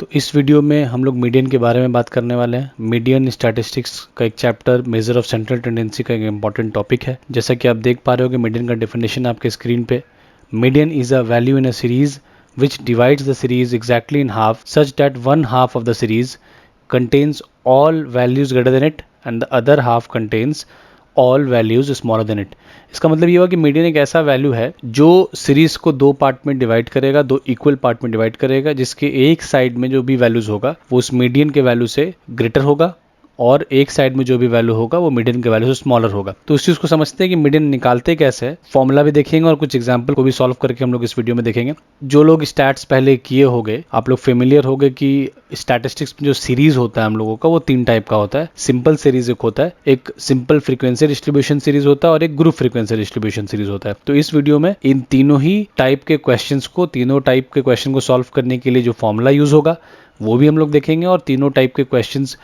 तो इस वीडियो में हम लोग मीडियन के बारे में बात करने वाले हैं। मीडियन स्टैटिस्टिक्स का एक chapter measure of central tendency का एक इंपॉर्टेंट टॉपिक है। जैसा कि आप देख पा रहे हो कि मीडियन का डेफिनेशन आपके स्क्रीन पे, median is a value in a series which divides the series exactly in half such that one half of the series contains all values greater than it and the other half contains all values smaller than it। इसका मतलब ये हुआ कि median एक ऐसा value है जो series को दो पार्ट में डिवाइड करेगा, दो इक्वल पार्ट में डिवाइड करेगा, जिसके एक साइड में जो भी वैल्यूज होगा वो उस मीडियन के वैल्यू से ग्रेटर होगा और एक साइड में जो भी वैल्यू होगा वो मीडियन के वैल्यू से स्मॉलर होगा। तो इस चीज को समझते हैं कि मीडियन निकालते कैसे है, फॉर्मूला भी देखेंगे और कुछ एग्जांपल को भी सॉल्व करके हम लोग इस वीडियो में देखेंगे। जो लोग स्टैट्स पहले किए होंगे, आप लोग फेमिलियर होंगे कि स्टैटिस्टिक्स में जो सीरीज होता है हम लोगों का वो तीन टाइप का होता है। सिंपल सीरीज एक होता है, एक सिंपल फ्रीक्वेंसी डिस्ट्रीब्यूशन सीरीज होता है और एक ग्रुप फ्रीक्वेंसी डिस्ट्रीब्यूशन सीरीज होता है। तो इस वीडियो में इन तीनों ही टाइप के क्वेश्चंस को, तीनों टाइप के क्वेश्चन को सॉल्व करने के लिए जो फॉर्मूला यूज होगा वो भी हम लोग देखेंगे और तीनों टाइप के क्वेश्चंस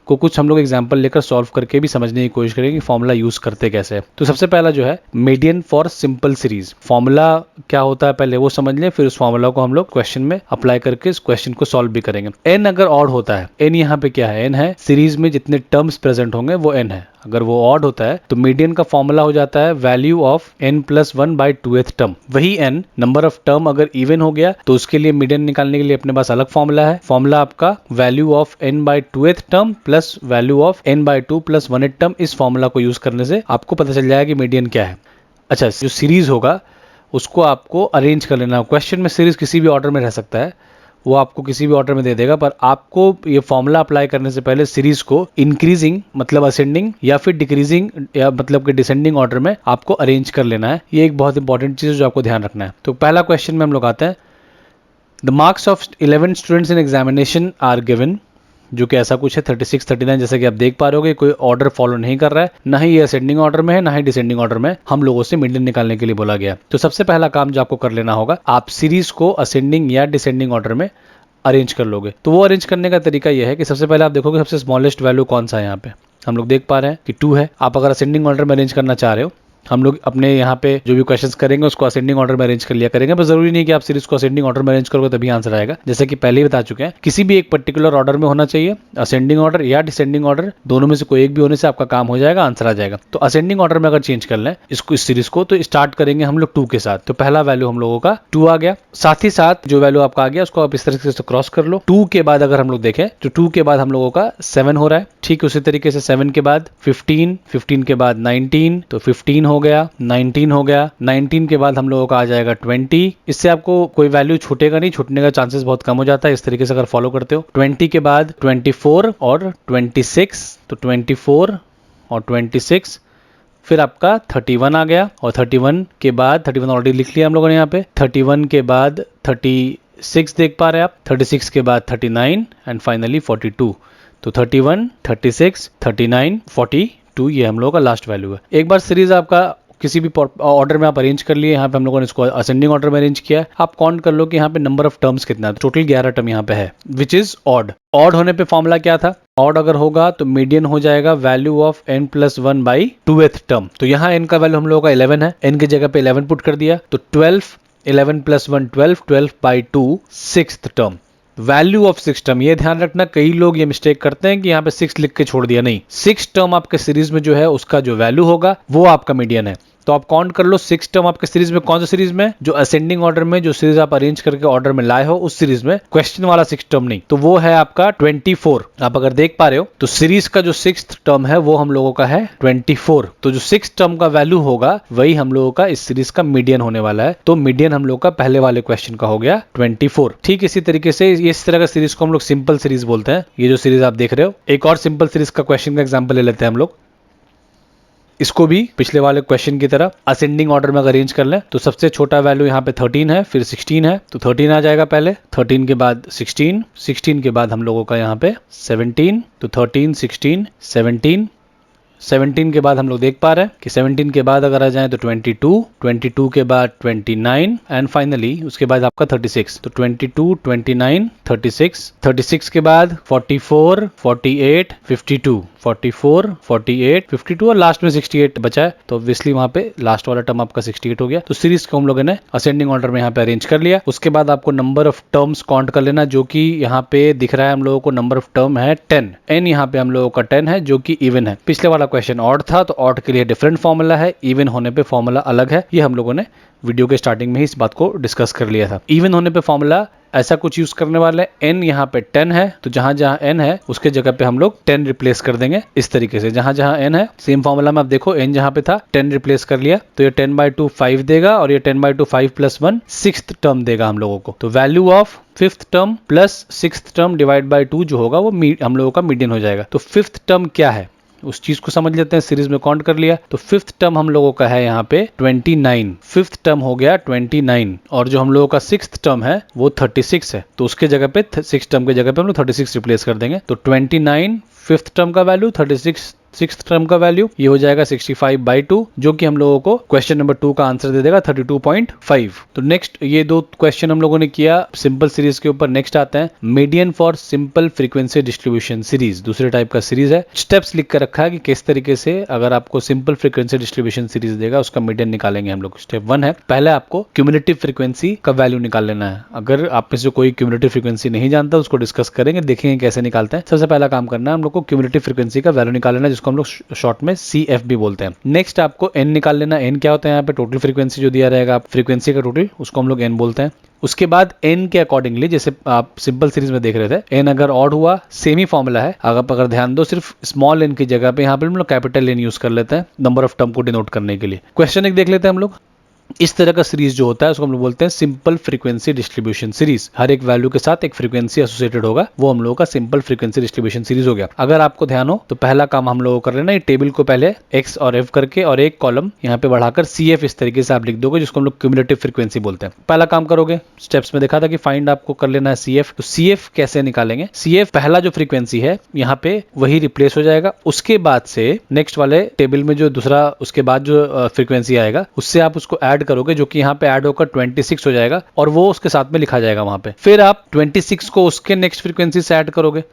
को कुछ हम लोग एग्जांपल लेकर सॉल्व करके भी समझने की कोशिश करेंगे कि फॉर्मूला यूज करते कैसे है। तो सबसे पहला जो है median for simple series, formula क्या होता है पहले वो समझ लें, फिर उस फॉर्मूला को हम लोग क्वेश्चन में अप्लाई करके इस क्वेश्चन को सॉल्व भी करेंगे। एन अगर ऑड होता है, एन यहाँ पे क्या है, एन है सीरीज में जितने टर्म्स प्रेजेंट होंगे वो एन है। अगर वो ऑड होता है तो मीडियन का फॉर्मूला हो जाता है value of n plus 1 by 2th term. वही n नंबर ऑफ टर्म अगर इवन हो गया तो उसके लिए मीडियन निकालने के लिए अपने पास अलग फॉर्मूला है। फॉर्मूला आपका value of n by 2th term plus value of n by 2 plus 1th term. इस फॉर्मूला को यूज करने से आपको पता चल जाएगा कि मीडियन क्या है। अच्छा, जो सीरीज होगा उसको आपको अरेंज कर लेना। क्वेश्चन में सीरीज किसी भी ऑर्डर में रह सकता है, वो आपको किसी भी ऑर्डर में दे देगा, पर आपको ये फॉर्मूला अप्लाई करने से पहले सीरीज को इंक्रीजिंग मतलब असेंडिंग या फिर डिक्रीजिंग या मतलब कि डिसेंडिंग ऑर्डर में आपको अरेंज कर लेना है। ये एक बहुत इंपॉर्टेंट चीज है जो आपको ध्यान रखना है। तो पहला क्वेश्चन में हम लोग आते हैं। The marks of 11 students in examination are given, जो कि ऐसा कुछ है 36, 39। जैसा कि आप देख पा रहे हो कोई ऑर्डर फॉलो नहीं कर रहा है, ना ही ये असेंडिंग ऑर्डर में है ना ही डिसेंडिंग ऑर्डर में। हम लोगों से मीडियन निकालने के लिए बोला गया। तो सबसे पहला काम जो आपको कर लेना होगा, आप सीरीज को असेंडिंग या डिसेंडिंग ऑर्डर में अरेंज कर लोगे। तो वो अरेंज करने का तरीका यह है कि सबसे पहले आप देखोगे सबसे स्मॉलेस्ट वैल्यू कौन सा है। यहाँ पे हम लोग देख पा रहे हैं कि 2 है। आप अगर असेंडिंग ऑर्डर में अरेंज करना चाह रहे हो, हम लोग अपने यहाँ पे जो भी क्वेश्चंस करेंगे उसको असेंडिंग ऑर्डर में अरेंज कर लिया करेंगे, पर जरूरी नहीं कि आप सीरीज को असेंडिंग ऑर्डर में अरेंज करोगे तभी आंसर आएगा। जैसे कि पहले ही बता चुके हैं, किसी भी एक पर्टिकुलर ऑर्डर में होना चाहिए, असेंडिंग ऑर्डर या डिसेंडिंग ऑर्डर, दोनों में से कोई एक भी होने से आपका काम हो जाएगा, आंसर आ जाएगा। तो असेंडिंग ऑर्डर में अगर चेंज कर लें इसको, इस सीरीज को, तो स्टार्ट करेंगे हम लोग 2 के साथ। तो पहला वैल्यू हम लोगों का 2 आ गया। साथ ही साथ जो वैल्यू आपका आ गया उसको आप इस तरीके से क्रॉस कर लो। 2 के बाद अगर हम लोग देखें तो 2 के बाद हम लोगों का 7 हो रहा है। ठीक उसी तरीके से 7 के बाद 15, 15 के बाद 19, तो 15 हो गया, 19 हो गया, 19 के बाद हम लोगों का आ जाएगा 20। इससे आपको कोई वैल्यू छूटेगा नहीं, छूटने का चांसेस बहुत कम हो जाता है इस तरीके से अगर फॉलो करते हो। 20 के बाद 24 और 26, तो 24 और 26, फिर आपका 31 आ गया और 31 के बाद 31 ऑलरेडी लिख लिया हम लोगों ने यहाँ पे। 31 के बाद 36 देख पा रहे हैं आप, 36 के बाद 39 एंड फाइनली 42। तो 31, 36, 39, 42 ये हम लोगों का लास्ट वैल्यू है। एक बार सीरीज आपका किसी भी ऑर्डर में आप अरेंज कर लिए, यहाँ पे हम लोगों ने इसको असेंडिंग ऑर्डर में अरेंज किया है। आप काउंट कर लो कि यहाँ पे नंबर ऑफ टर्म्स कितना है। टोटल 11 टर्म यहाँ पे है, विच इज ऑड। ऑड होने पे फॉर्मूला क्या था, ऑड अगर होगा तो मीडियन हो जाएगा value of n plus 1 by 2th term. तो यहाँ n का वैल्यू हम लोगों का 11 है, n की जगह पे 11 पुट कर दिया, तो 12, 11 plus 1 12, 12 by 2 6th term. Value of 6 term, ये ध्यान रखना, कई लोग ये मिस्टेक करते हैं कि यहाँ पे 6 लिख के छोड़ दिया। नहीं, 6 टर्म आपके सीरीज में जो है उसका जो वैल्यू होगा वो आपका मीडियन है। तो आप काउंट कर लो 6 टर्म आपके सीरीज में, कौन सा सीरीज में, जो असेंडिंग ऑर्डर में जो सीरीज आप अरेंज करके ऑर्डर में लाए हो उस सीरीज में, क्वेश्चन वाला 6 टर्म नहीं, तो वो है आपका 24। आप अगर देख पा रहे हो तो सीरीज का जो 6th टर्म है वो हम लोगों का है 24। तो जो 6 टर्म का वैल्यू होगा वही हम लोगों का इस सीरीज का मीडियन होने वाला है। तो मीडियन हम लोग का पहले वाले क्वेश्चन का हो गया 24। ठीक इसी तरीके से इस तरह का सीरीज को हम लोग सिंपल सीरीज बोलते हैं। ये जो सीरीज आप देख रहे हो, एक और सिंपल सीरीज का क्वेश्चन का एग्जाम्पल ले लेते हैं हम लोग। इसको भी पिछले वाले क्वेश्चन की तरह असेंडिंग ऑर्डर में अरेंज कर लें। तो सबसे छोटा वैल्यू यहाँ पे 13 है, फिर 16 है, तो 13 आ जाएगा पहले, 13 के बाद 16, 16 के बाद हम लोगों का यहाँ पे 17, तो 13, 16, 17, 17 के बाद हम लोग देख पा रहे हैं कि 17 के बाद अगर आ जाए तो 22, 22 के बाद 29 एंड फाइनली उसके बाद आपका 36। तो 22, 29, 36, 36 के बाद 44, 48, 52, 44, 48, 52 और लास्ट में 68 बचा है। तो ऑब्वियसली वहां पे लास्ट वाला टर्म आपका 68 हो गया। तो सीरीज को हम लोगों ने असेंडिंग ऑर्डर में यहाँ पे अरेंज कर लिया। उसके बाद आपको नंबर ऑफ टर्म्स काउंट कर लेना, जो कि यहाँ पे दिख रहा है हम लोगों को नंबर ऑफ टर्म है 10। n यहाँ पे हम लोगों का 10 है जो कि इवन है। पिछले वाला क्वेश्चन ऑड था तो ऑड के लिए डिफरेंट फॉर्मूला है, इवन होने पे फॉर्मूला अलग है। ये हम लोगों ने वीडियो के स्टार्टिंग में ही इस बात को डिस्कस कर लिया था। इवन होने पे फॉर्मूला ऐसा कुछ यूज करने वाले हैं। n यहाँ पे 10 है तो जहां जहां n है उसके जगह पे हम लोग 10 रिप्लेस कर देंगे। इस तरीके से जहां जहां n है सेम फॉर्मूला में आप देखो n जहां पे था 10 रिप्लेस कर लिया तो ये 10/2 5 देगा और ये 10/2 5 + 1 6th टर्म देगा हम लोगों को। तो value of 5th term plus 6th term divide by 2 जो होगा वो हम लोगों का मीडियन हो जाएगा। तो 5th टर्म क्या है उस चीज को समझ लेते हैं। सीरीज में काउंट कर लिया तो 5th टर्म हम लोगों का है यहाँ पे 29। 5th टर्म हो गया 29 और जो हम लोगों का 6th टर्म है वो 36 है। तो उसके जगह पे 6 टर्म के जगह पे हम लोग 36 रिप्लेस कर देंगे। तो 29 5th टर्म का वैल्यू, 36 6th टर्म का वैल्यू, ये हो जाएगा 65/2 जो कि हम लोगों को क्वेश्चन नंबर 2 का आंसर दे देगा 32.5। तो नेक्स्ट ये दो क्वेश्चन हम लोगों ने किया सिंपल सीरीज के ऊपर। नेक्स्ट आते हैं median for simple frequency distribution series. दूसरे टाइप का सीरीज है। स्टेप्स लिख कर रखा है कि किस तरीके से अगर आपको सिंपल फ्रीक्वेंसी डिस्ट्रीब्यूशन सीरीज देगा उसका मीडियन निकालेंगे हम लोग। स्टेप 1 है, पहले आपको क्यूमुलेटिव फ्रीक्वेंसी का वैल्यू निकाल लेना है। अगर आप में से कोई क्यूमुलेटिव फ्रीक्वेंसी नहीं जानता उसको डिस्कस करेंगे, देखेंगे कैसे निकालते हैं। सबसे पहला काम करना है हम लोग को क्यूमुलेटिव फ्रीक्वेंसी का वैल्यू निकाल लेना है, जिसको हम लोग शॉर्ट में CF भी बोलते हैं। नेक्स्ट आपको n निकाल लेना। n क्या होता है यहाँ पे टोटल फ्रीक्वेंसी जो दिया रहेगा फ्रीक्वेंसी का टोटल, उसको हम लोग n बोलते हैं। उसके बाद n के अकॉर्डिंगली जैसे आप सिंपल सीरीज में देख रहे थे n अगर ऑड हुआ सेम ही फॉर्मूला है। अगर ध्यान दो सिर्फ स्मॉल n की जगह पे यहाँ पे हम लोग कैपिटल N यूज कर लेते हैं नंबर ऑफ टर्म को डिनोट करने के लिए। क्वेश्चन एक देख लेते हैं हम लोग। इस तरह का सीरीज जो होता है उसको हम लोग बोलते हैं सिंपल फ्रीक्वेंसी डिस्ट्रीब्यूशन सीरीज। हर एक वैल्यू के साथ एक फ्रीक्वेंसी एसोसिएटेड होगा, वो हम लोगों का सिंपल फ्रीक्वेंसी डिस्ट्रीब्यूशन सीरीज हो गया। अगर आपको ध्यान हो तो पहला काम हम लोगों को कर लेना, ये टेबल को पहले x और f करके और एक कॉलम यहाँ पे बढ़ाकर CF इस तरीके से आप लिख दोगे, जिसको हम लोग क्यूमुलेटिव फ्रीक्वेंसी बोलते हैं। पहला काम करोगे, स्टेप्स में देखा था कि फाइंड आपको कर लेना है CF। तो CF कैसे निकालेंगे? CF पहला जो फ्रीक्वेंसी है यहाँ पे वही रिप्लेस हो जाएगा। उसके बाद से नेक्स्ट वाले टेबल में जो दूसरा उसके बाद जो फ्रीक्वेंसी आएगा उससे आप उसको ऐड करोगे, जो कि यहाँ पे ऐड होकर 26 हो जाएगा और वो उसके साथ में लिखा जाएगा वहां पे। फिर आप 26 को उसके नेक्स्ट फ्रीक्वेंसी से ऐड करोगे,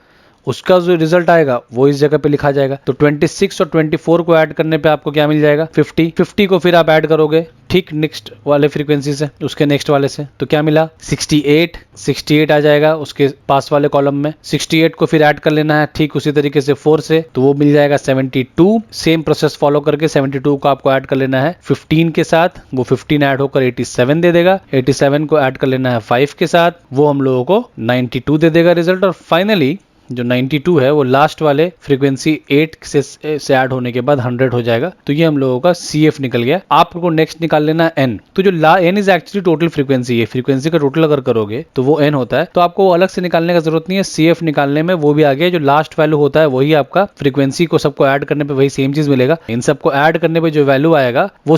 उसका जो रिजल्ट आएगा वो इस जगह पे लिखा जाएगा। तो 26 और 24 को ऐड करने पे आपको क्या मिल जाएगा 50। 50 को फिर आप ऐड करोगे ठीक नेक्स्ट वाले फ्रीक्वेंसी से, उसके नेक्स्ट वाले से, तो क्या मिला 68। 68 आ जाएगा उसके पास वाले कॉलम में। 68 को फिर ऐड कर लेना है ठीक उसी तरीके से 4 से, तो वो मिल जाएगा 72। सेम प्रोसेस फॉलो करके 72 को आपको ऐड कर लेना है 15 के साथ, वो 15 ऐड होकर 87 दे देगा। 87 को ऐड कर लेना है 5 के साथ, वो हम लोगों को 92 दे देगा रिजल्ट। और फाइनली जो 92 है वो लास्ट वाले फ्रीक्वेंसी 8 से ऐड होने के बाद 100 हो जाएगा। तो ये हम लोगों का CF निकल गया। आपको नेक्स्ट निकाल लेना है N। तो जो N is actually total frequency है, फ्रीक्वेंसी का टोटल अगर करोगे तो वो N होता है। तो आपको वो अलग से निकालने का जरूरत नहीं है, CF निकालने में वो भी आ गया। जो लास्ट वैल्यू होता है वही आपका फ्रीक्वेंसी को सबको ऐड करने पर वही सेम चीज मिलेगा। इन सबको ऐड करने पर जो वैल्यू आएगा वो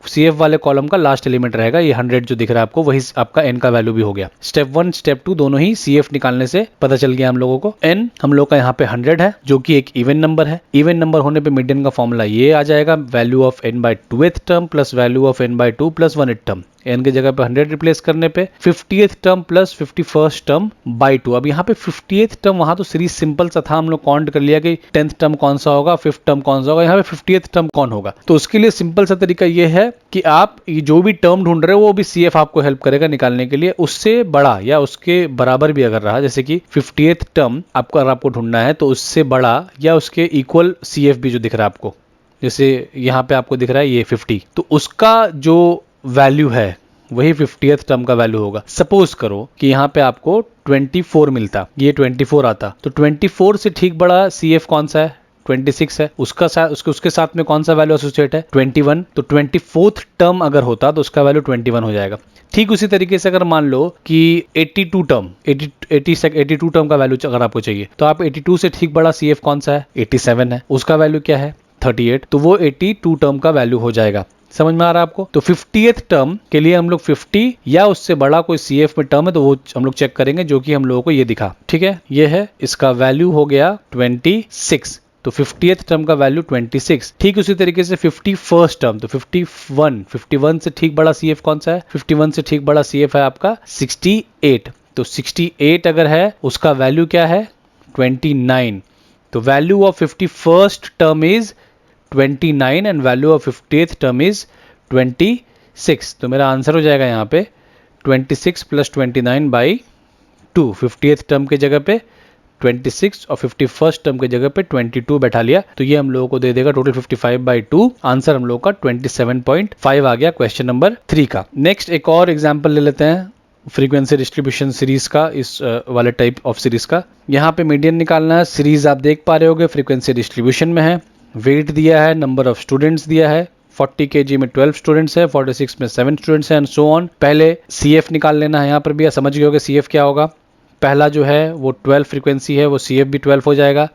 CF वाले कॉलम का लास्ट एलिमेंट रहेगा। ये 100 जो दिख रहा है आपको वही आपका n का वैल्यू भी हो गया। स्टेप 1 स्टेप 2 दोनों ही CF निकालने से पता चल गया हम लोगों को। n हम लोग का यहाँ पे 100 है जो कि एक इवन नंबर है। इवन नंबर होने पे मीडियन का फॉर्मूला ये आ जाएगा, value of n/2th term plus value of n/2 plus 1th term. n की जगह पे 100 रिप्लेस करने पे 50th term plus 51st term by 2। अब यहाँ पे 50th टर्म, वहां तो सीरीज सिंपल सा था, हम लोग काउंट कर लिया कि 10th टर्म कौन सा होगा, 5th टर्म कौन सा होगा, यहाँ पे 50th टर्म कौन होगा। तो उसके लिए सिंपल सा तरीका ये है कि आप जो भी टर्म ढूंढ रहे हो वो भी CF आपको हेल्प करेगा निकालने के लिए। उससे बड़ा या उसके बराबर भी अगर रहा, जैसे कि 50th टर्म आपको ढूंढना है तो उससे बड़ा या उसके इक्वल CF भी जो दिख रहा है आपको, जैसे यहाँ पे आपको दिख रहा है ये 50, तो उसका जो वैल्यू है वही 50th टर्म का वैल्यू होगा। सपोज करो कि यहाँ पे आपको 24 मिलता, ये 24 आता, तो 24 से ठीक बड़ा CF कौन सा है 26 है। उसके साथ में कौन सा वैल्यू एसोसिएट है 21। तो 24th टर्म अगर होता तो उसका वैल्यू 21 हो जाएगा। ठीक उसी तरीके से अगर मान लो कि 82 टर्म का वैल्यू अगर आपको चाहिए तो आप 82 से ठीक बड़ा CF कौन सा है 87 है, उसका वैल्यू क्या है 38, तो वो 82 टर्म का वैल्यू हो जाएगा। समझ में आ रहा है आपको? तो 50th टर्म के लिए हम लोग 50 या उससे बड़ा कोई CF में टर्म है तो वो हम लोग चेक करेंगे, जो कि हम लोगों को ये दिखा। ठीक है, ये है, इसका वैल्यू हो गया 26। तो 50th टर्म का वैल्यू 26। ठीक उसी तरीके से 51st टर्म, तो 51 से ठीक बड़ा CF कौन सा है? 51 से ठीक बड़ा CF है आपका 68। तो 68 अगर है उसका वैल्यू क्या है? 29। तो value of 51st term is 29 and value of 50th term is 26। तो मेरा आंसर हो जाएगा यहाँ पे 26 + 29/2। 50th टर्म के जगह पे 26 और 51st टर्म के जगह पे 22 बैठा लिया, तो ये हम लोगों को दे देगा टोटल 55/2। आंसर हम लोगों का 27.5 आ गया क्वेश्चन नंबर 3 का। नेक्स्ट एक और एग्जांपल ले लेते हैं फ्रीक्वेंसी डिस्ट्रीब्यूशन सीरीज का, इस वाले टाइप ऑफ सीरीज का। यहाँ पे मीडियन निकालना है। सीरीज आप देख पा रहे होगे फ्रीक्वेंसी डिस्ट्रीब्यूशन में है, वेट दिया है, नंबर ऑफ स्टूडेंट्स दिया है, 40 kg में 12 स्टूडेंट्स है, 46 में 7 स्टूडेंट्स हैं एंड सो ऑन। पहले CF निकाल लेना है। यहाँ पर भी समझ गए होगे CF क्या होगा। पहला जो है वो 12 फ्रीक्वेंसी है, वो CF भी 12 हो जाएगा।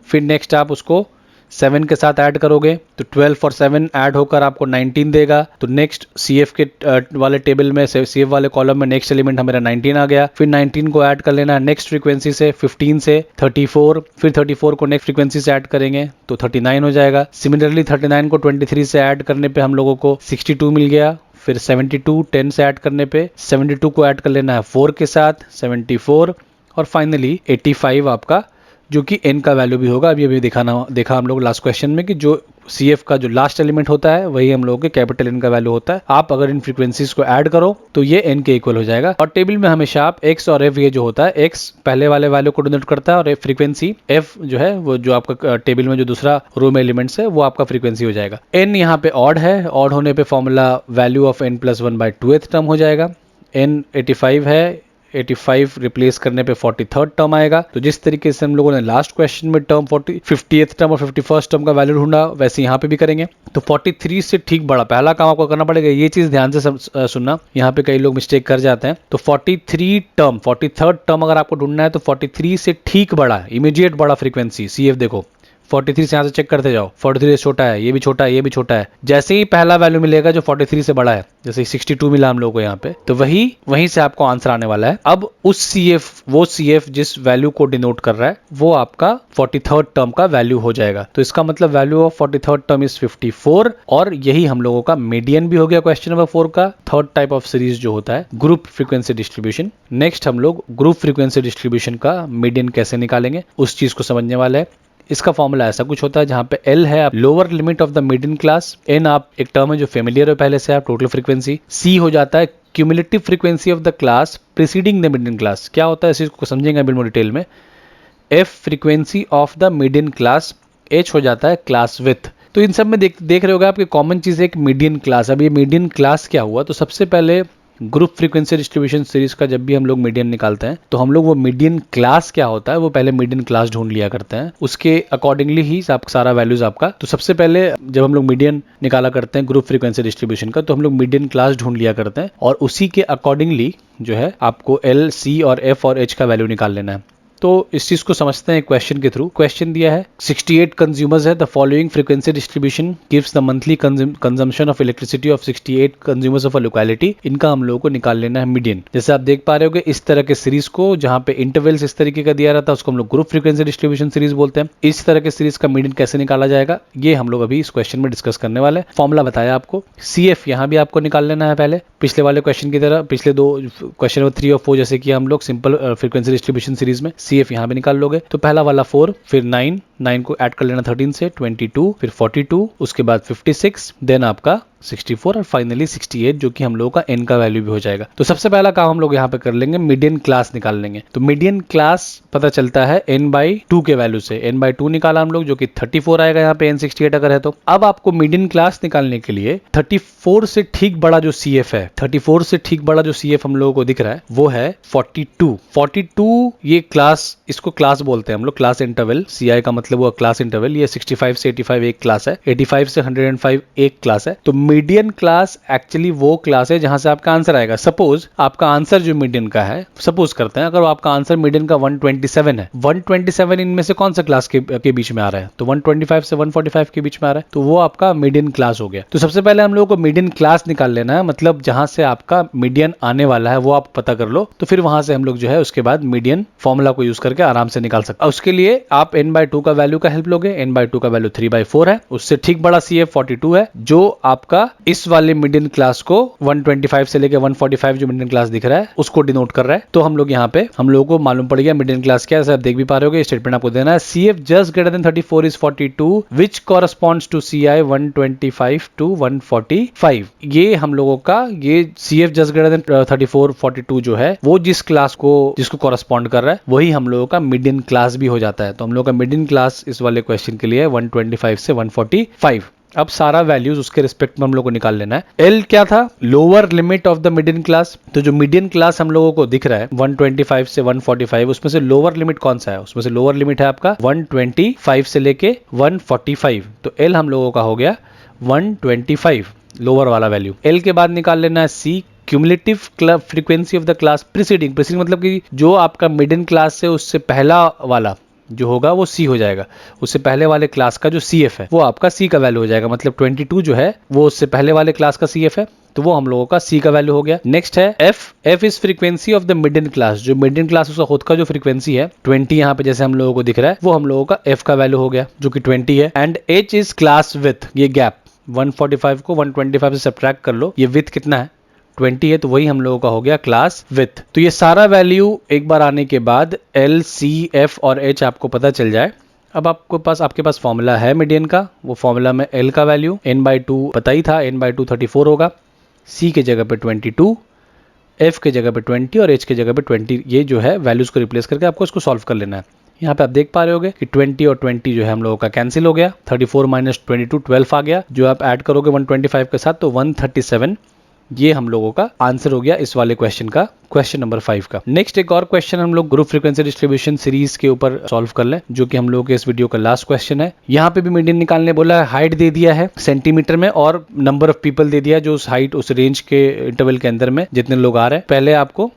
फिर नेक्स्ट आप उसको 7 के साथ ऐड करोगे तो 12 और 7 ऐड होकर आपको 19 देगा। तो नेक्स्ट CF के वाले टेबल में, CF वाले कॉलम में नेक्स्ट एलिमेंट हमारा 19 आ गया। फिर 19 को ऐड कर लेना है नेक्स्ट फ्रीक्वेंसी से, 15 से 34, फिर 34 को नेक्स्ट फ्रीक्वेंसी से ऐड करेंगे तो 39 हो जाएगा। सिमिलरली 39 को 23 से ऐड करने पे हम लोगों को 62 मिल गया। फिर 72 10 से ऐड करने पे 72 को ऐड कर लेना है 4 के साथ 74, और फाइनली 85 आपका, जो कि n का वैल्यू भी होगा। अभी देखा हम लोग लास्ट क्वेश्चन में कि जो CF का जो लास्ट एलिमेंट होता है वही हम लोगों के कैपिटल N का वैल्यू होता है। आप अगर इन फ्रीक्वेंसीज को ऐड करो तो ये n के इक्वल हो जाएगा। और टेबल में हमेशा आप x और f, ये जो होता है x पहले वाले वैल्यू को डिनोट करता है और फ्रीक्वेंसी f जो है वो जो आपका टेबल में जो दूसरा रो में एलिमेंट्स है वो आपका फ्रीक्वेंसी हो जाएगा। n यहाँ पे ऑड है, ऑड होने पे formula value of n + 1/2th term हो जाएगा। n 85 है, 85 रिप्लेस करने पे 43rd टर्म आएगा। तो जिस तरीके से हम लोगों ने लास्ट क्वेश्चन में टर्म 50th टर्म और 51st टर्म का वैल्यू ढूंढा, वैसे यहाँ पे भी करेंगे। तो 43 से ठीक बड़ा पहला काम आपको करना पड़ेगा। ये चीज ध्यान से सुनना, यहाँ पे कई लोग मिस्टेक कर जाते हैं। तो 43rd टर्म अगर आपको ढूंढना है तो 43 से ठीक बड़ा, इमीडिएट बड़ा फ्रीक्वेंसी CF देखो 43 से यहाँ से चेक करते जाओ, 43 से छोटा है, ये भी छोटा है, ये भी छोटा है। जैसे ही पहला वैल्यू मिलेगा जो 43 से बड़ा है, जैसे 62 मिला हम लोग को यहाँ पे, तो वहीं से आपको आंसर आने वाला है। अब उस वो CF जिस वैल्यू को डिनोट कर रहा है वो आपका 43rd टर्म का वैल्यू हो जाएगा। तो इसका मतलब value of 43rd term is 54, और यही हम लोगों का मीडियन भी हो गया क्वेश्चन नंबर 4 का। थर्ड टाइप ऑफ सीरीज जो होता है ग्रुप फ्रीक्वेंसी डिस्ट्रीब्यूशन। नेक्स्ट हम लोग ग्रुप फ्रीक्वेंसी डिस्ट्रीब्यूशन का मीडियन कैसे निकालेंगे उस चीज को समझने वाले हैं। इसका फॉर्मूला ऐसा कुछ होता है जहां पे L है lower limit of the median class, N आप एक टर्म है जो फेमिलियर है पहले से, आप टोटल फ्रीक्वेंसी, C हो जाता है cumulative frequency of the class preceding the median class. क्या होता है इस चीज को समझेंगे बिल्कुल डिटेल में। F frequency of the median class, H हो जाता है क्लास विथ। तो इन सब में देख रहे होगे आपके कॉमन चीज है एक मीडियन क्लास। अब ये मीडियन क्लास क्या हुआ, तो सबसे पहले ग्रुप फ्रीक्वेंसी डिस्ट्रीब्यूशन सीरीज का जब भी हम लोग मीडियन निकालते हैं तो हम लोग वो मीडियन क्लास क्या होता है वो पहले मीडियन क्लास ढूंढ लिया करते हैं, उसके अकॉर्डिंगली ही आप सारा वैल्यूज आपका। तो सबसे पहले जब हम लोग मीडियन निकाला करते हैं ग्रुप फ्रीक्वेंसी डिस्ट्रीब्यूशन का, तो हम लोग मीडियन क्लास ढूंढ लिया करते हैं और उसी के अकॉर्डिंगली जो है आपको L, C और F और H का वैल्यू निकाल लेना है। तो इस चीज को समझते हैं क्वेश्चन के थ्रू। क्वेश्चन दिया है 68 कंज्यूमर्स है, the following frequency distribution gives the monthly consumption of elasticity of 68 consumers of a locality. इनका हम लोगों को निकाल लेना है मीडियन। जैसे आप देख पा रहे होगे इस तरह के सीरीज को जहां पे इंटरवल्स इस तरीके का दिया रहता है उसको हम लोग ग्रुप फ्रीक्वेंसी डिस्ट्रीब्यूशन सीरीज बोलते हैं। इस तरह के सीरीज का मीडियन कैसे निकाला जाएगा ये हम लोग अभी इस क्वेश्चन में डिस्कस करने वाले हैं। फॉर्मूला बताया आपको। CF यहाँ भी आपको निकाल लेना है पहले, पिछले वाले क्वेश्चन की तरह, पिछले दो क्वेश्चन नंबर 3 और 4 जैसे कि हम लोग सिंपल फ्रीक्वेंसी डिस्ट्रीब्यूशन सीरीज में CF यहाँ भी निकाल लोगे। तो पहला वाला 4, फिर 9 को ऐड कर लेना 13 से, 22, फिर 42, उसके बाद 56, देन आपका 64 और फाइनली 68 जो कि हम लोगों का n का वैल्यू भी हो जाएगा। तो सबसे पहला काम हम लोग यहाँ पे कर लेंगे, मीडियन क्लास निकाल लेंगे। तो मीडियन क्लास पता चलता है n/2 के वैल्यू से। n/2 निकाला हम लोग जो कि 34 आएगा यहाँ पे, n68 अगर है तो। अब आपको मीडियन क्लास निकालने के लिए 34 से ठीक बड़ा जो CF है, 34 से ठीक बड़ा जो CF हम लोगों को दिख रहा है वो है 42। ये क्लास, इसको क्लास बोलते हैं हम लोग, क्लास इंटरवल। CI का मतलब हुआ क्लास इंटरवल। ये 65 से 85 एक क्लास है, 85 से 105 एक क्लास है। तो मीडियन क्लास एक्चुअली वो क्लास है जहां से आपका आंसर आएगा। सपोज आपका आंसर जो मीडियन का है, सपोज करते हैं अगर आपका आंसर मीडियन का 127 है, 127 इनमें से कौन सा क्लास के बीच में आ रहा है, तो 125 से 145 के बीच में आ रहा है, तो वो आपका मीडियन क्लास हो गया। तो सबसे पहले हम लोगों को मीडियन क्लास निकाल लेना है, मतलब जहां से आपका मीडियन आने वाला है वो आप पता कर लो, तो फिर वहां से हम लोग जो है उसके बाद मीडियन फॉर्मूला को यूज करके आराम से निकाल सकते हैं। उसके लिए आप n/2 का वैल्यू का हेल्प लोगे। n/2 का वैल्यू 3/4 है, उससे ठीक बड़ा CF 42 है, जो आपका इस वाले मीडियन क्लास को 125 से लेकर 145 जो मीडियन क्लास दिख रहा है उसको डिनोट कर रहा है। तो हम लोग यहाँ पे हम लोगों को मालूम पड़ गया मीडियन क्लास क्या है। आप देख भी पा रहे हो, स्टेटमेंट आपको देना है CF just greater than 34 is 42 which corresponds to CI 125 to 145। ये हम लोगों का ये CF जस्ट ग्रेटर देन 34 42 जो है वो जिस क्लास को जिसको कॉरस्पॉन्ड कर रहा है वही हम लोगों का मीडियन क्लास भी हो जाता है। तो हम लोगों का मीडियन क्लास इस वाले क्वेश्चन के लिए 125 से 145। अब सारा वैल्यूज उसके रिस्पेक्ट में हम लोग को निकाल लेना है। L क्या था, lower limit of the median class. तो जो मीडियन क्लास हम लोगों को दिख रहा है 125 से 145, उसमें से लोअर लिमिट कौन सा है, उसमें से लोअर लिमिट है आपका 125 से लेके 145। तो L हम लोगों का हो गया 125 लोअर वाला वैल्यू। L के बाद निकाल लेना है C, cumulative frequency of the class preceding. Preceding मतलब कि जो आपका मिडिल क्लास से उससे पहला वाला जो होगा वो C हो जाएगा। उससे पहले वाले क्लास का जो CF है वो आपका C का वैल्यू हो जाएगा। मतलब 22 जो है वो उससे पहले वाले क्लास का CF है, तो वो हम लोगों का C का वैल्यू हो गया। नेक्स्ट है F is frequency of the middle class. जो मिडिल क्लास उसका खुद का जो फ्रीक्वेंसी है 20 यहाँ पे जैसे हम लोगों को दिख रहा है, वो हम लोगों का F का वैल्यू हो गया जो कि 20 है। And H is class with, ये गैप 145 को 125 से सब्ट्रैक्ट कर लो, ये विथ कितना है 20 है, तो वही हम लोगों का हो गया क्लास विथ। तो ये सारा वैल्यू एक बार आने के बाद L, C, F और H आपको पता चल जाए। अब आपके पास फॉर्मूला है मीडियन का, वो फॉर्मूला में L का वैल्यू n/2 पता ही था, n/2 34 होगा, C के जगह पे 22, F के जगह पे 20 और H के जगह पे 20। ये जो है वैल्यूज को रिप्लेस करके आपको इसको सॉल्व कर लेना है। यहाँ पे आप देख पा रहे होगे कि 20 और 20 जो है हम लोगों का कैंसिल हो गया, 34 माइनस 22 12 आ गया, जो आप ऐड करोगे 125 के साथ तो 137। ये हम लोगों का आंसर हो गया इस वाले क्वेश्चन का, क्वेश्चन नंबर 5 का। नेक्स्ट एक और क्वेश्चन हम लोग ग्रुप फ्रीक्वेंसी डिस्ट्रीब्यूशन सीरीज के ऊपर सॉल्व कर लें, जो कि हम लोगों के इस वीडियो का लास्ट क्वेश्चन है। यहाँ पे भी मीडियन निकालने बोला है, हाइट दे दिया है सेंटीमीटर में और नंबर ऑफ पीपल दे दिया है जो उस हाइट उस रेंज के इंटरवल के अंदर में जितने लोग आ रहे हैं। पहले आपको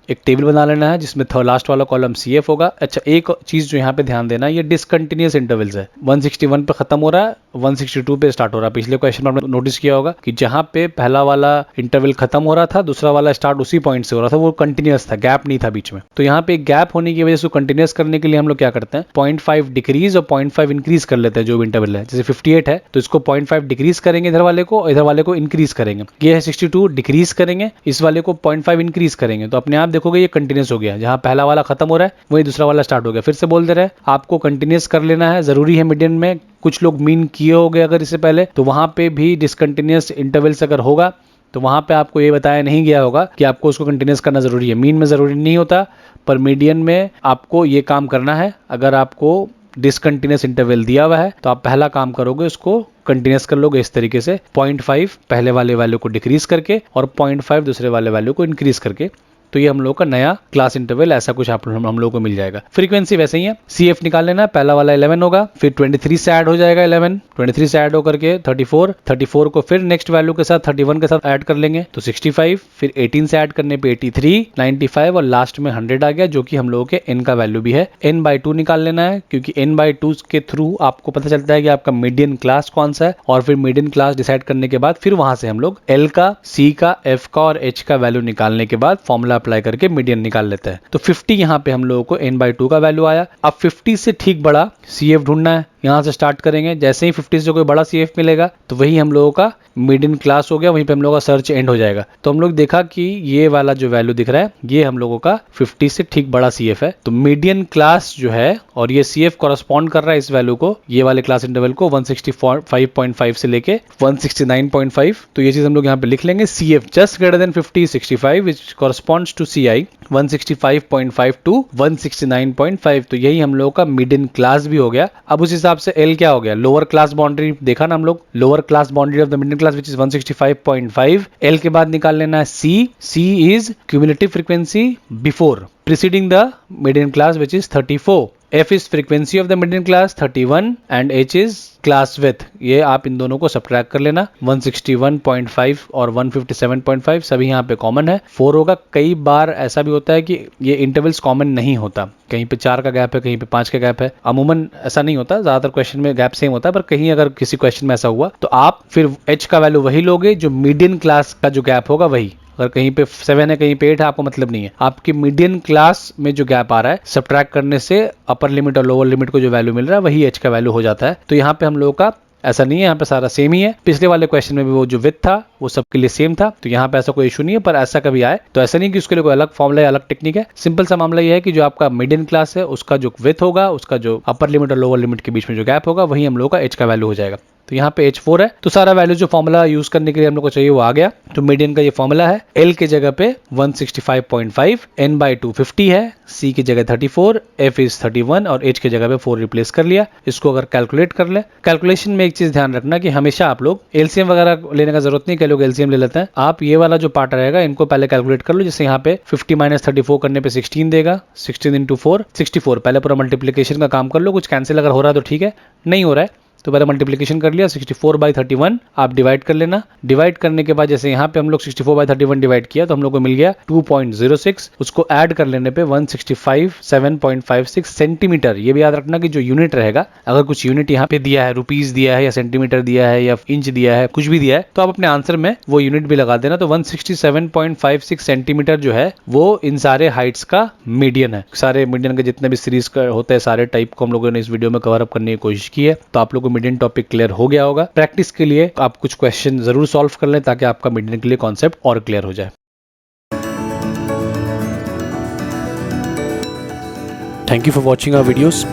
एक टेबल बना लेना है जिसमें लास्ट वाला कॉलम CF होगा। अच्छा, एक चीज जो यहाँ पे ध्यान देना है, ये डिसकंटिन्यूअस इंटरवल्स है। 161 पे खत्म हो रहा है, 162 पे स्टार्ट हो रहा है। पिछले क्वेश्चन में आपने नोटिस किया होगा कि जहाँ पे पहला वाला इंटरवल खत्म हो रहा था, दूसरा वाला स्टार्ट उसी पॉइंट से हो रहा था, वो कंटिन्यूअस था, गैप नहीं था बीच में। तो यहाँ पे एक गैप होने की वजह से कंटिन्यूअस करने के लिए हम लोग क्या करते हैं, 0.5 डिक्रीज और 0.5 इंक्रीज कर लेते हैं। जो इंटरवल है जैसे 58 है तो इसको 0.5 डिक्रीज करेंगे इधर वाले को, इधर वाले को इंक्रीज करेंगे। ये है 62, डिक्रीज करेंगे, इस वाले को 0.5 इंक्रीज करेंगे, तो अपने आप देखोगे ये कंटिन्यूअस हो गया। जहां पहला वाला खत्म हो रहा है वही दूसरा वाला स्टार्ट हो गया। फिर से बोल दे रहे हैं आपको कंटिन्यूअस कर लेना है, जरूरी है मीडियन में। कुछ लोग मीन किए होंगे अगर इससे पहले, तो वहां पे भी डिसकंटिन्यूअस इंटरवल्स अगर होगा तो वहां पे आपको ये बताया नहीं गया होगा कि आपको उसको कंटिन्यूअस करना जरूरी है। मीन में जरूरी नहीं होता, पर मीडियन में आपको ये काम करना है। अगर आपको डिसकंटिन्यूअस इंटरवल दिया हुआ है तो आप पहला काम करोगे उसको कंटिन्यूअस कर लोगे इस तरीके से, 0.5 पहले वाले वैल्यू को डिक्रीज करके और 0.5 दूसरे वाले वैल्यू को इंक्रीज करके। तो ये हम लोग का नया क्लास इंटरवल ऐसा कुछ हम लोग को मिल जाएगा। फ्रीक्वेंसी वैसे ही है, CF निकाल लेना है, पहला वाला 11 होगा, फिर 23 से ऐड हो जाएगा 11, 23 से ऐड होकर के 34 को फिर नेक्स्ट वैल्यू के साथ 31 के साथ ऐड कर लेंगे तो 65, फिर 18 से ऐड करने पे 83, 95 और लास्ट में 100 आ गया, जो कि हम लोगों के n का वैल्यू भी है। n/2 निकाल लेना है, क्योंकि n/2 के थ्रू आपको पता चलता है कि आपका मीडियन क्लास कौन सा है, और फिर मीडियन क्लास डिसाइड करने के बाद फिर वहां से हम लोग L का, C का, F का और H का वैल्यू निकालने के बाद फॉर्मूला अप्लाई करके मीडियन निकाल लेता है। तो 50 यहाँ पे हम लोगों को n/2 का वैल्यू आया। अब 50 से ठीक बड़ा CF ढूंढना है, यहाँ से स्टार्ट करेंगे। जैसे ही 50 से कोई बड़ा CF मिलेगा तो वही हम लोगों का मीडियन क्लास हो गया, वहीं पे हम लोगों का सर्च एंड हो जाएगा। तो हम लोग देखा कि ये वाला जो वैल्यू दिख रहा है ये हम लोगों का 50 से ठीक बड़ा CF है। तो मीडियन क्लास जो है और ये CF कॉरस्पॉन्ड कर रहा है इस वैल्यू को, ये वाले क्लास इंटरवल को 165.5 से लेके 169.5। तो ये चीज हम लोग यहाँ पे लिख लेंगे, CF just greater than 50 65 which corresponds to CI 165.5 to 169.5। तो यही हम लोगों का मीडियन क्लास भी हो गया। अब उस हिसाब से L क्या हो गया, लोअर क्लास बाउंड्री देखा ना हम लोग, lower class boundary of the median class which is 165.5। L के बाद निकाल लेना है C is cumulative frequency before preceding the median class which is 34। F is frequency of the median class 31 and H is class with. ये आप इन दोनों को subtract कर लेना। 161.5 और 157.5 सभी यहाँ पे कॉमन है, 4 होगा। कई बार ऐसा भी होता है कि ये इंटरवल्स कॉमन नहीं होता, कहीं पे 4 का गैप है, कहीं पे 5 का गैप है। अमूमन ऐसा नहीं होता, ज्यादातर क्वेश्चन में गैप सेम होता है, पर कहीं अगर किसी क्वेश्चन में ऐसा हुआ तो आप फिर H का वैल्यू वही लोगे जो मीडियन क्लास का जो गैप होगा वही। अगर कहीं पे 7 है कहीं पे 8 है, आपको मतलब नहीं है, आपकी मीडियन क्लास में जो गैप आ रहा है सब्ट्रैक्ट करने से अपर लिमिट और लोअर लिमिट को जो वैल्यू मिल रहा है वही H का वैल्यू हो जाता है। तो यहाँ पे हम लोगों का ऐसा नहीं है, यहाँ पे सारा सेम ही है। पिछले वाले क्वेश्चन में भी वो जो विथ था वो सबके लिए सेम था, तो यहाँ पे ऐसा कोई इशू नहीं है। पर ऐसा कभी आए तो ऐसा नहीं कि उसके लिए कोई अलग फॉर्मूला या अलग टेक्निक है। सिंपल सा मामला ये है कि जो आपका मीडियन क्लास है उसका जो विथ होगा, उसका जो अपर लिमिट और लोअर लिमिट के बीच में जो गैप होगा वही हम लोग का H का वैल्यू हो जाएगा। तो यहाँ पे H4 है, तो सारा वैल्यू जो फॉर्मूला यूज करने के लिए हम लोग को चाहिए वो आ गया। तो मीडियन का ये फॉर्मूला है, L के जगह पे 165.5, N/2 50 है, C की जगह 34, F इज 31 और H की जगह पे 4 रिप्लेस कर लिया। इसको अगर कैलकुलेट कर ले, कैलकुलेशन में एक चीज ध्यान रखना कि हमेशा आप लोग एलसीएम वगैरह लेने का जरूरत नहीं, कई लोग एलसीएम ले लेते हैं। आप ये वाला जो पार्ट रहेगा इनको पहले कैलकुलेट कर लो। जैसे यहाँ पे 50 - 34 करने पे 16 देगा, 16 × 4 64। पहले पूरा मल्टीप्लीकेशन का काम कर लो, कुछ कैंसिल अगर हो रहा है तो ठीक है, नहीं हो रहा है तो पहले मल्टीप्लिकेशन कर लिया। 64/31 आप डिवाइड कर लेना। डिवाइड करने के बाद जैसे यहाँ पे हम लोग 64/31 डिवाइड किया तो हम लोग को मिल गया 2.06। उसको ऐड कर लेने पे 165.756 सेंटीमीटर। ये भी याद रखना कि जो यूनिट रहेगा, अगर कुछ यूनिट यहाँ पे दिया है, रुपीज दिया है या सेंटीमीटर दिया है या इंच दिया है, कुछ भी दिया है, तो आप अपने आंसर में वो यूनिट भी लगा देना। तो 167.56 सेंटीमीटर जो है वो इन सारे हाइट्स का मीडियन है। सारे मीडियन के जितने भी सीरीज होते हैं सारे टाइप को हम लोगों ने इस वीडियो में कवर अप करने की कोशिश की है। तो आप लोग को मीडियन टॉपिक क्लियर हो गया होगा। प्रैक्टिस के लिए आप कुछ क्वेश्चन जरूर सॉल्व कर लें ताकि आपका मीडियन के लिए कॉन्सेप्ट और क्लियर हो जाए। Thank you for watching our videos.